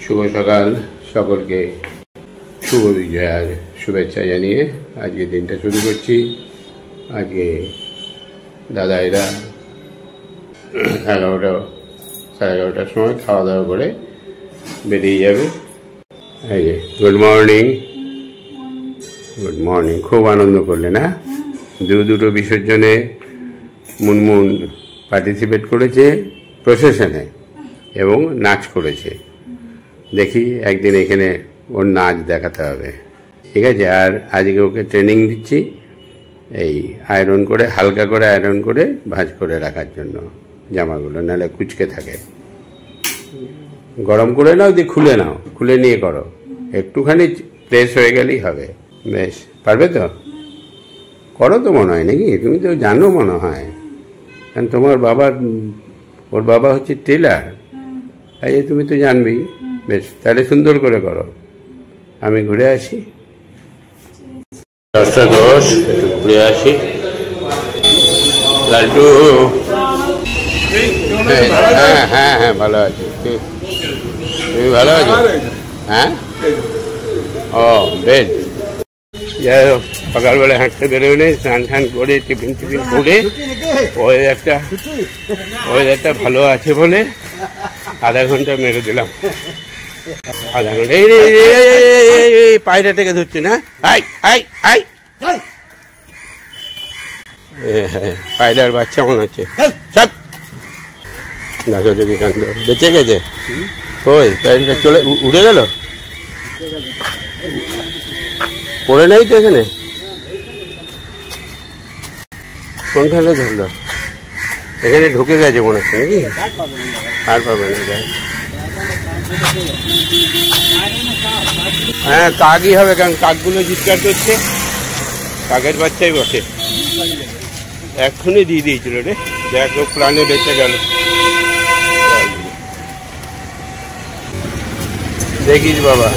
শুভ সকাল সকলকে, শুভ বিজয়ার শুভেচ্ছা জানিয়ে আজকে দিনটা শুরু করছি। আজকে দাদা এরা 11টা সাড়ে 11টার সময় খাওয়া দাওয়া করে বেরিয়ে যাবে। এই যে গুড মর্নিং, গুড মর্নিং। খুব আনন্দ করলে না? দুটো বিসর্জনে মুনমুন পার্টিসিপেট করেছে, প্রসেশনে, এবং নাচ করেছে। দেখি একদিন এখানে ওর নাচ দেখাতে হবে, ঠিক আছে? আর আজকে ওকে ট্রেনিং দিচ্ছি এই আয়রন করে, হালকা করে আয়রন করে ভাঁজ করে রাখার জন্য জামাগুলো, নাহলে কুচকে থাকে। গরম করে নাও, দিয়ে খুলে নাও, খুলে নিয়ে করো, একটুখানি প্রেস হয়ে গেলেই হবে। বেশ, পারবে তো? করো তো মনে হয় নাকি? তুমি তো জানো মনে হয়, কারণ তোমার ওর বাবা হচ্ছে টেলার, তাই তুমি তো জানবেই। বেশ, তাহলে সুন্দর করে করো। আমি ঘুরে আসি, 10:10, একটু ঘুরে আসি। লাল্টু, হ্যাঁ হ্যাঁ হ্যাঁ, ভালো আছি। তুমি ভালো আছো? হ্যাঁ, ও বেশ। যাই হোক, সকালবেলা হাঁটতে বেরোলে স্নান টান করে টিফিন করে ওয়েদারটা ভালো আছে বলে আধা ঘন্টা মেরে দিলাম। আধা ঘন্টা এই পায়রা থেকে ধরছে না? পায়রার বাচ্চা মনে হচ্ছে। সব দেখো দেখি কান্দ, বেঁচে গেছে। ওই পায়রাটা চলে উড়ে গেল, পড়ে নাই তো এখানে? কোনখানে ধরলো? এখানে ঢুকে গেছে মনে হচ্ছে নাকি? আর পাবে না। হ্যাঁ, কাকই হবে, কারণ কাকগুলো চিৎকার করছে। কাকের বাচ্চাই বসে। এক্ষুনি দিয়ে দিয়েছিল রে, দেখো প্রাণে বেঁচে গেল। দেখিস বাবা,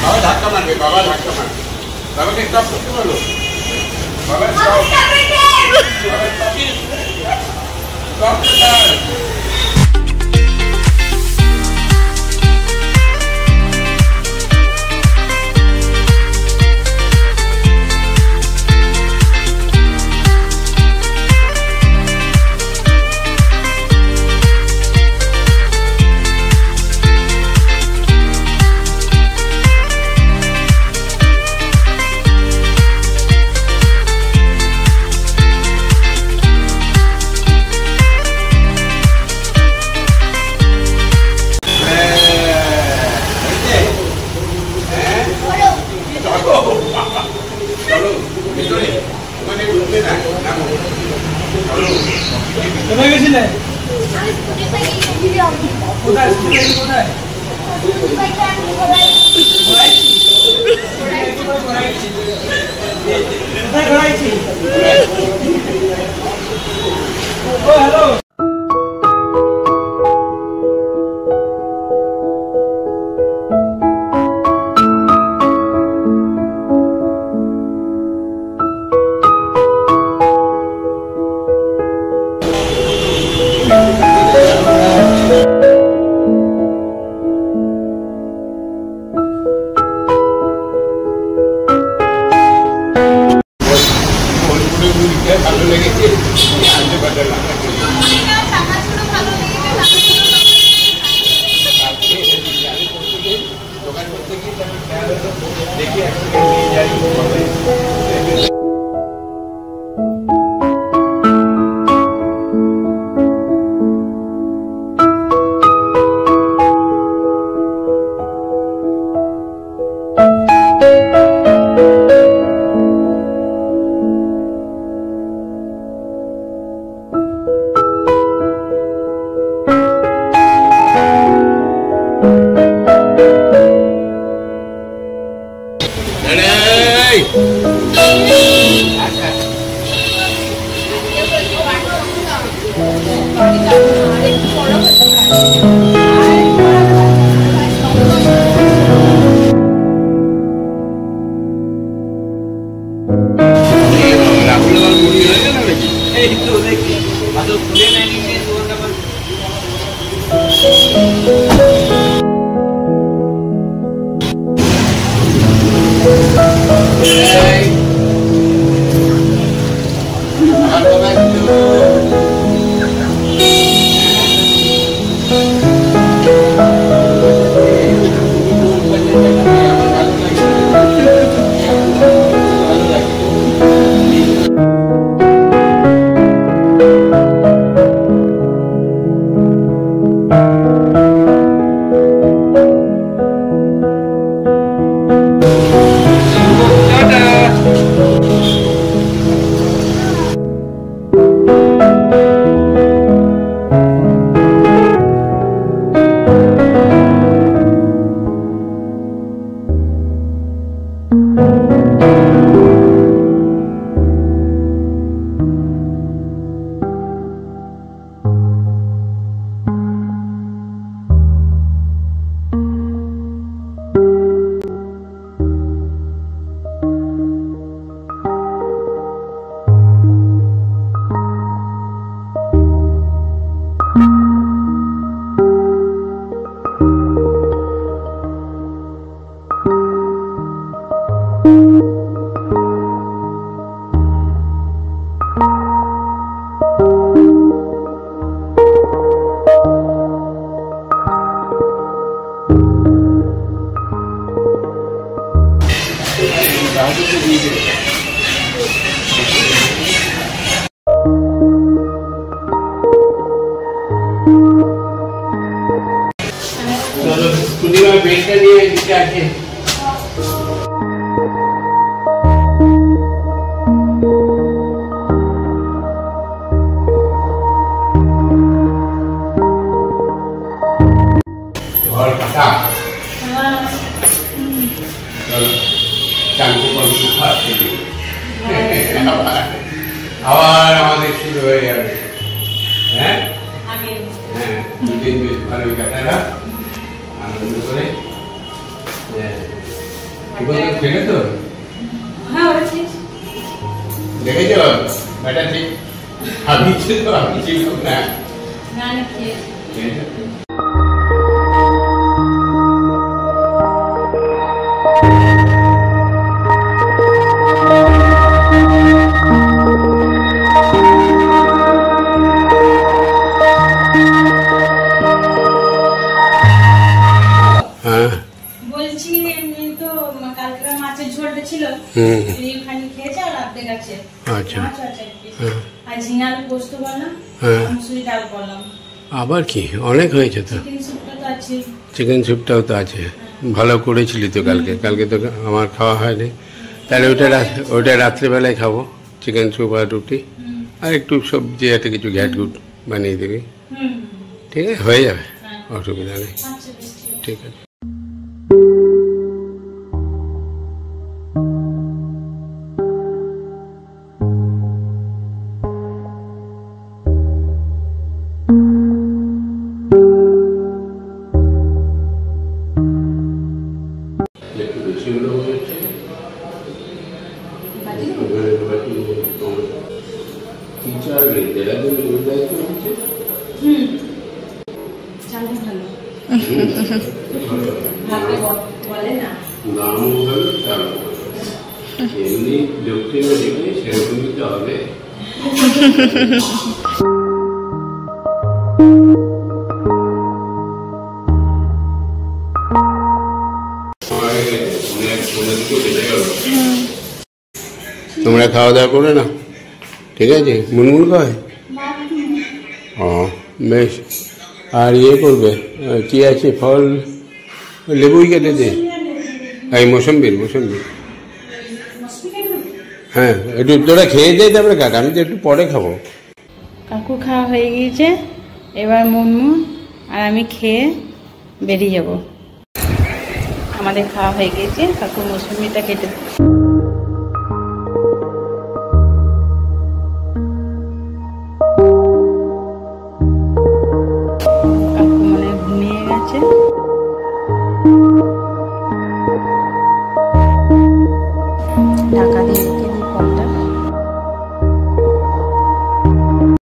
বাবা ধাক্কা মারবে, বাবা ধাক্কা মারবে। বাবাকে স্টপ করতে বলো, বাবা স্টপ, ভালো লেগেছে, আনতে পারলাম। बेटा दिए क्या है और पता चांदी को सुखाते आवार हमारे शुरू हो यार हैं आगे दिन में भाলো কাটারা আনন্দ করে এগুলো খেলে তো হ্যাঁ ওরছি দেখে যাও বেটা ঠিক আমি ছিল না না খেয়ে বলছি এমনি তো কালকে মাছের ঝোলটা ছিল এইখানে খেয়েছে আর আপনি কাছে আচ্ছা আর ঝিঙার পোস্ত বানালাম মুসুরি ডাল করলাম আবার কি অনেক হয়েছে তো চিকেন স্যুপটাও তো আছে ভালো করেছিলি তো কালকে তো আমার খাওয়া হয়নি তাহলে ওটা রাত্রেবেলায় খাবো চিকেন স্যুপ আর রুটি আর একটু সবজি একটা কিছু ঘ্যাটগুট বানিয়ে দিবি ঠিক আছে হয়ে যাবে অসুবিধা নেই ঠিক আছে এমনি দক্ষিণ দিকে সেরকমই তো হবে তোমরা খাওয়া দাওয়া করে না ঠিক আছে মুনমুন কয় ও বেশ আর ইয়ে করবে কি আছে ফল লেবুই কেটে দে এই মৌসম্বি হ্যাঁ একটু তোরা খেয়ে দে তারপরে কাকা আমি তো একটু পরে খাবো কাকু খাওয়া হয়ে গিয়েছে এবার মুনমুন আর আমি খেয়ে বেরিয়ে যাব আমাদের খাওয়া হয়ে গিয়েছে কাকু মৌসুমিটা কেটে